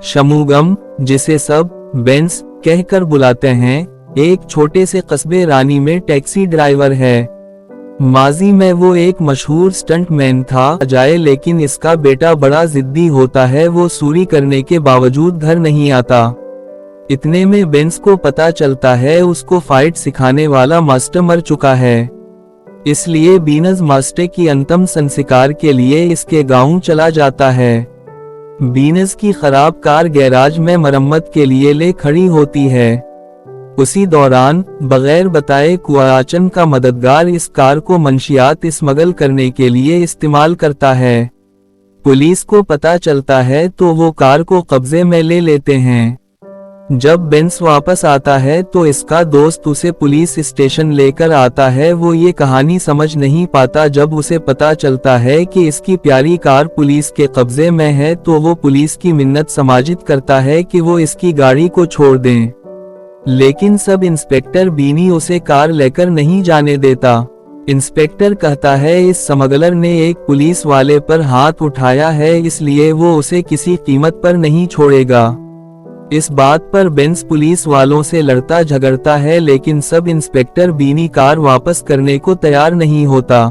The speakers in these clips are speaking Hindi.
शमुगम, जिसे सब बेंस कहकर बुलाते हैं, एक छोटे से कस्बे रानी में टैक्सी ड्राइवर है। माजी में वो एक मशहूर स्टंटमैन था जाए, लेकिन इसका बेटा बड़ा जिद्दी होता है। वो चोरी करने के बावजूद घर नहीं आता। इतने में बेंस को पता चलता है उसको फाइट सिखाने वाला मास्टर मर चुका है। इसलिए बीनस मास्टर की अंतिम संस्कार के लिए इसके गांव चला जाता है। बीनस की खराब कार गैराज में मरम्मत के लिए ले खड़ी होती है। उसी दौरान बगैर बताए कुआचन का मददगार इस कार को मंशियात स्मगल करने के लिए इस्तेमाल करता है। पुलिस को पता चलता है तो वो कार को कब्जे में ले लेते हैं। जब बेंस वापस आता है तो इसका दोस्त उसे पुलिस स्टेशन लेकर आता है। वो ये कहानी समझ नहीं पाता। जब उसे पता चलता है कि इसकी प्यारी कार पुलिस के कब्जे में है तो वो पुलिस की मिन्नत समाजित करता है कि वो इसकी गाड़ी को छोड़ दें, लेकिन सब इंस्पेक्टर बीनी उसे कार लेकर नहीं जाने देता। इंस्पेक्टर कहता है इस स्मगलर ने एक पुलिस वाले पर हाथ उठाया है, इसलिए वो उसे किसी कीमत पर नहीं छोड़ेगा। इस बात पर बेंस पुलिस वालों से लड़ता झगड़ता है, लेकिन सब इंस्पेक्टर बीनी कार वापस करने को तैयार नहीं होता।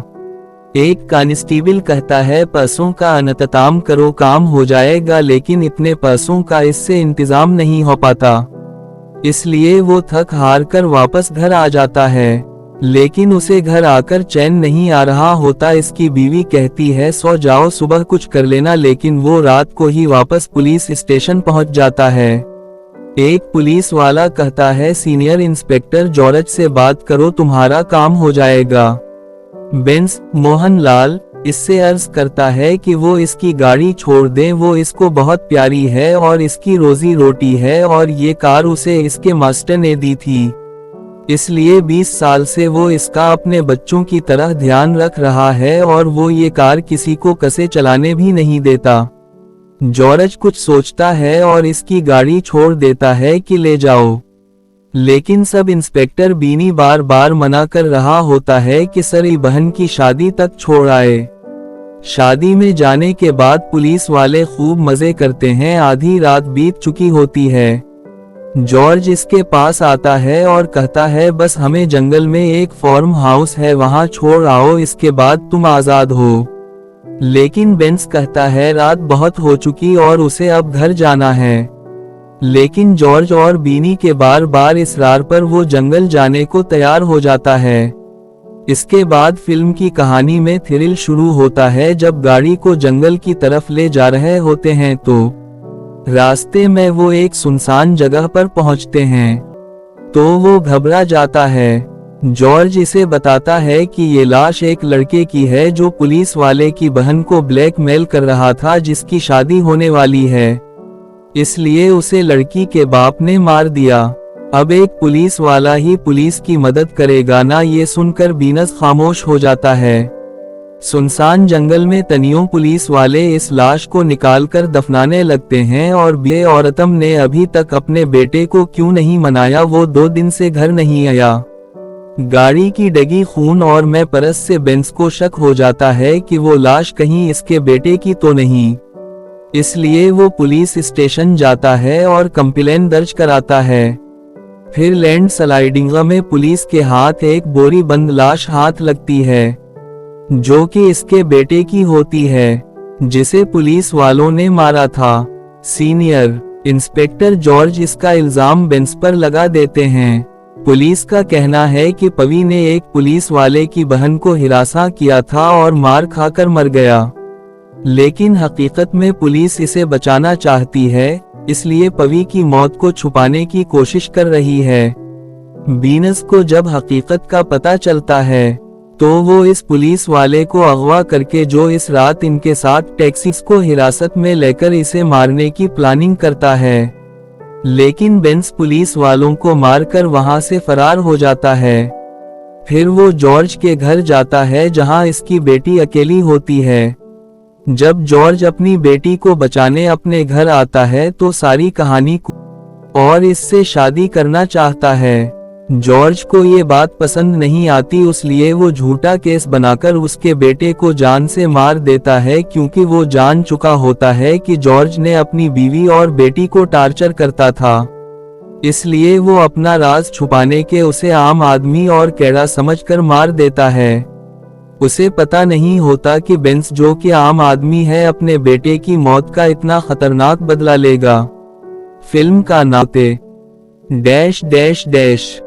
एक कांस्टेबल कहता है पैसों का इंतजाम करो, काम हो जाएगा, लेकिन इतने पैसों का इससे इंतजाम नहीं हो पाता। इसलिए वो थक हार कर वापस घर आ जाता है, लेकिन उसे घर आकर चैन नहीं आ रहा होता। इसकी बीवी कहती है सो जाओ, सुबह कुछ कर लेना, लेकिन वो रात को ही वापस पुलिस स्टेशन पहुंच जाता है। एक पुलिस वाला कहता है सीनियर इंस्पेक्टर जॉर्ज से बात करो, तुम्हारा काम हो जाएगा। बेंस मोहनलाल इससे अर्ज करता है कि वो इसकी गाड़ी छोड़ दें, वो इसको बहुत प्यारी है और इसकी रोजी रोटी है और ये कार उसे इसके मास्टर ने दी थी। इसलिए 20 साल से वो इसका अपने बच्चों की तरह ध्यान रख रहा है और वो ये कार किसी को कसे चलाने भी नहीं देता। जॉर्ज कुछ सोचता है और इसकी गाड़ी छोड़ देता है कि ले जाओ, लेकिन सब इंस्पेक्टर बीनी बार बार मना कर रहा होता है कि सरी बहन की शादी तक छोड़ आए। शादी में जाने के बाद पुलिस वाले खूब मजे करते हैं। आधी रात बीत चुकी होती है। जॉर्ज इसके पास आता है और कहता है बस हमें जंगल में एक फार्म हाउस है, वहां छोड़ आओ, इसके बाद तुम आजाद हो। लेकिन बेंस कहता है रात बहुत हो चुकी और उसे अब घर जाना है। लेकिन जॉर्ज और बीनी के बार बार इसरार पर वो जंगल जाने को तैयार हो जाता है। इसके बाद फिल्म की कहानी में थ्रिल शुरू होता है। जब गाड़ी को जंगल की तरफ ले जा रहे होते हैं तो रास्ते में वो एक सुनसान जगह पर पहुंचते हैं, तो वो घबरा जाता है। जॉर्ज इसे बताता है कि ये लाश एक लड़के की है जो पुलिस वाले की बहन को ब्लैकमेल कर रहा था, जिसकी शादी होने वाली है, इसलिए उसे लड़की के बाप ने मार दिया। अब एक पुलिस वाला ही पुलिस की मदद करेगा ना। ये सुनकर बीनस खामोश हो जाता है। सुनसान जंगल में तनियों पुलिस वाले इस लाश को निकालकर दफनाने लगते हैं और बे औरतम ने अभी तक अपने बेटे को क्यों नहीं मनाया, वो 2 दिन से घर नहीं आया। गाड़ी की डगी खून और मैं परस से बेंस को शक हो जाता है कि वो लाश कहीं इसके बेटे की तो नहीं, इसलिए वो पुलिस स्टेशन जाता है और कंप्लेन दर्ज कराता है। फिर लैंड स्लाइडिंग में पुलिस के हाथ एक बोरी बंद लाश हाथ लगती है, जो कि इसके बेटे की होती है, जिसे पुलिस वालों ने मारा था। सीनियर इंस्पेक्टर जॉर्ज इसका इल्जाम बेंस पर लगा देते हैं। पुलिस का कहना है कि पवी ने एक पुलिस वाले की बहन को हिरासा किया था और मार खाकर मर गया, लेकिन हकीकत में पुलिस इसे बचाना चाहती है, इसलिए पवी की मौत को छुपाने की कोशिश कर रही है। बीनस को जब हकीकत का पता चलता है तो वो इस पुलिस वाले को अगवा करके जो इस रात इनके साथ टैक्सी को हिरासत में लेकर इसे मारने की प्लानिंग करता है, लेकिन बेंस पुलिस वालों को मारकर वहां से फरार हो जाता है। फिर वो जॉर्ज के घर जाता है जहां इसकी बेटी अकेली होती है। जब जॉर्ज अपनी बेटी को बचाने अपने घर आता है तो सारी कहानी और इससे शादी करना चाहता है। जॉर्ज को ये बात पसंद नहीं आती, इसलिए वो झूठा केस बनाकर उसके बेटे को जान से मार देता है, क्योंकि वो जान चुका होता है कि जॉर्ज ने अपनी बीवी और बेटी को टार्चर करता था। इसलिए वो अपना राज छुपाने के उसे आम आदमी और कैड़ा समझकर मार देता है। उसे पता नहीं होता कि बेंस, जो कि आम आदमी है, अपने बेटे की मौत का इतना खतरनाक बदला लेगा। फिल्म का नाम डैश डैश डैश